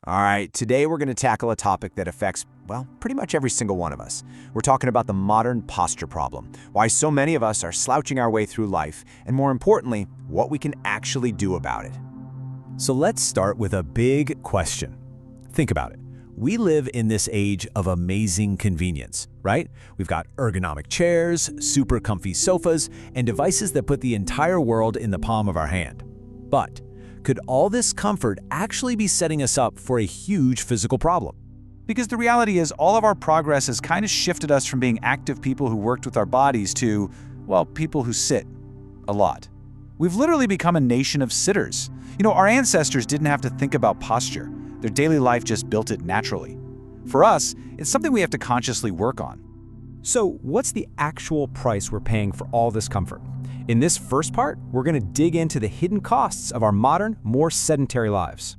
All right, today we're going to tackle a topic that affects, well, pretty much every single one of us. We're talking about the modern posture problem, why so many of us are slouching our way through life, and more importantly, what we can actually do about it. So let's start with a big question. Think about it. We live in this age of amazing convenience, right? We've got ergonomic chairs, super comfy sofas, and devices that put the entire world in the palm of our hand. But could all this comfort actually be setting us up for a huge physical problem? Because the reality is all of our progress has kind of shifted us from being active people who worked with our bodies to, well, people who sit a lot. We've literally become a nation of sitters. Our ancestors didn't have to think about posture. Their daily life just built it naturally. For us, it's something we have to consciously work on. So what's the actual price we're paying for all this comfort? In this first part, we're going to dig into the hidden costs of our modern, more sedentary lives.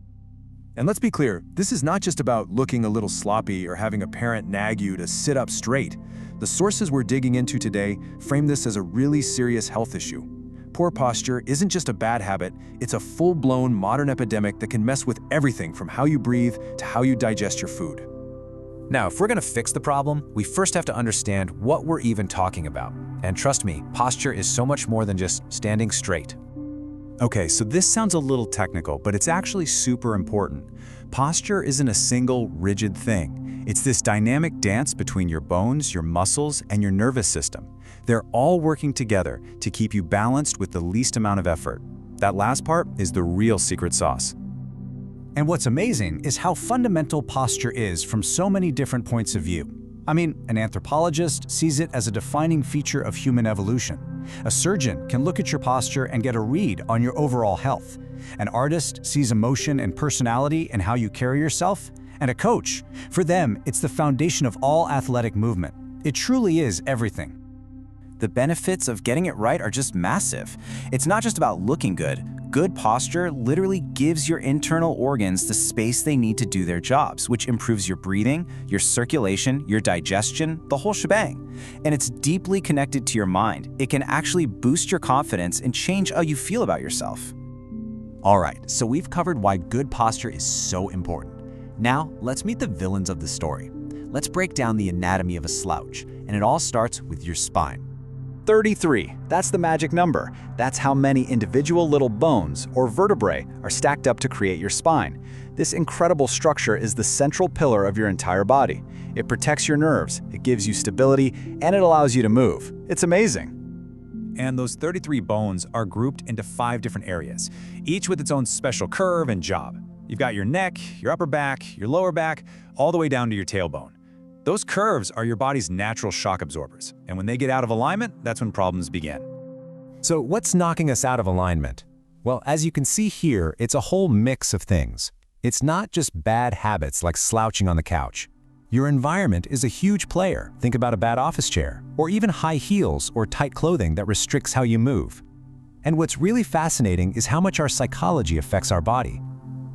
And let's be clear, this is not just about looking a little sloppy or having a parent nag you to sit up straight. The sources we're digging into today frame this as a really serious health issue. Poor posture isn't just a bad habit, it's a full-blown modern epidemic that can mess with everything from how you breathe to how you digest your food. Now, if we're going to fix the problem, we first have to understand what we're even talking about. And trust me, posture is so much more than just standing straight. Okay, so this sounds a little technical, but it's actually super important. Posture isn't a single, rigid thing. It's this dynamic dance between your bones, your muscles, and your nervous system. They're all working together to keep you balanced with the least amount of effort. That last part is the real secret sauce. And what's amazing is how fundamental posture is from so many different points of view. I mean, an anthropologist sees it as a defining feature of human evolution. A surgeon can look at your posture and get a read on your overall health. An artist sees emotion and personality in how you carry yourself. And a coach, for them, it's the foundation of all athletic movement. It truly is everything. The benefits of getting it right are just massive. It's not just about looking good. Good posture literally gives your internal organs the space they need to do their jobs, which improves your breathing, your circulation, your digestion, the whole shebang. And it's deeply connected to your mind. It can actually boost your confidence and change how you feel about yourself. All right, so we've covered why good posture is so important. Now, let's meet the villains of the story. Let's break down the anatomy of a slouch, and it all starts with your spine. 33, that's the magic number. That's how many individual little bones, or vertebrae, are stacked up to create your spine. This incredible structure is the central pillar of your entire body. It protects your nerves, it gives you stability, and it allows you to move. It's amazing. And those 33 bones are grouped into 5 different areas, each with its own special curve and job. You've got your neck, your upper back, your lower back, all the way down to your tailbone. Those curves are your body's natural shock absorbers, and when they get out of alignment, that's when problems begin. So what's knocking us out of alignment? Well, as you can see here, it's a whole mix of things. It's not just bad habits like slouching on the couch. Your environment is a huge player. Think about a bad office chair, or even high heels or tight clothing that restricts how you move. And what's really fascinating is how much our psychology affects our body.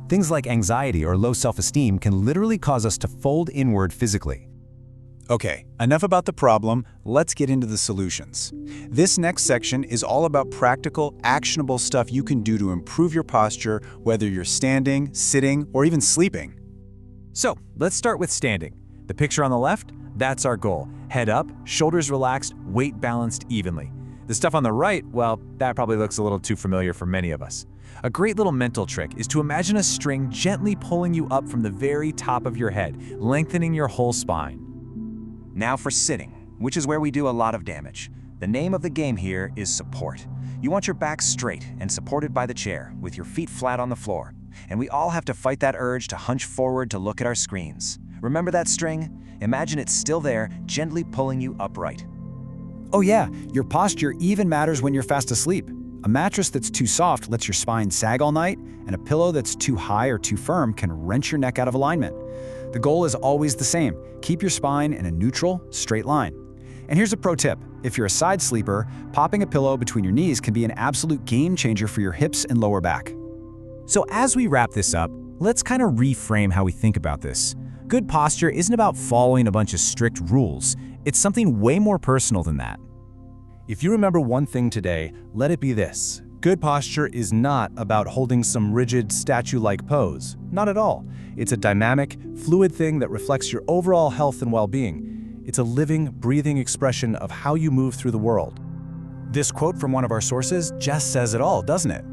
Things like anxiety or low self-esteem can literally cause us to fold inward physically. Okay, enough about the problem, let's get into the solutions. This next section is all about practical, actionable stuff you can do to improve your posture, whether you're standing, sitting, or even sleeping. So, let's start with standing. The picture on the left, that's our goal. Head up, shoulders relaxed, weight balanced evenly. The stuff on the right, well, that probably looks a little too familiar for many of us. A great little mental trick is to imagine a string gently pulling you up from the very top of your head, lengthening your whole spine. Now for sitting, which is where we do a lot of damage. The name of the game here is support. You want your back straight and supported by the chair, with your feet flat on the floor. And we all have to fight that urge to hunch forward to look at our screens. Remember that string? Imagine it's still there, gently pulling you upright. Oh yeah, your posture even matters when you're fast asleep. A mattress that's too soft lets your spine sag all night, and a pillow that's too high or too firm can wrench your neck out of alignment. The goal is always the same. Keep your spine in a neutral, straight line. And here's a pro tip. If you're a side sleeper, popping a pillow between your knees can be an absolute game changer for your hips and lower back. So as we wrap this up, let's kind of reframe how we think about this. Good posture isn't about following a bunch of strict rules. It's something way more personal than that. If you remember one thing today, let it be this. Good posture is not about holding some rigid statue-like pose. Not at all. It's a dynamic, fluid thing that reflects your overall health and well-being. It's a living, breathing expression of how you move through the world. This quote from one of our sources just says it all, doesn't it?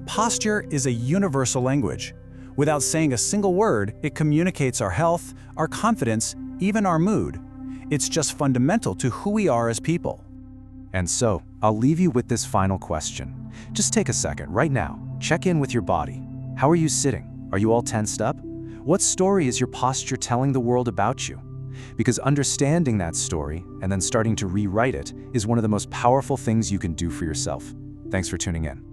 Posture is a universal language. Without saying a single word, it communicates our health, our confidence, even our mood. It's just fundamental to who we are as people. And so, I'll leave you with this final question. Just take a second, right now. Check in with your body. How are you sitting? Are you all tensed up? What story is your posture telling the world about you? Because understanding that story and then starting to rewrite it is one of the most powerful things you can do for yourself. Thanks for tuning in.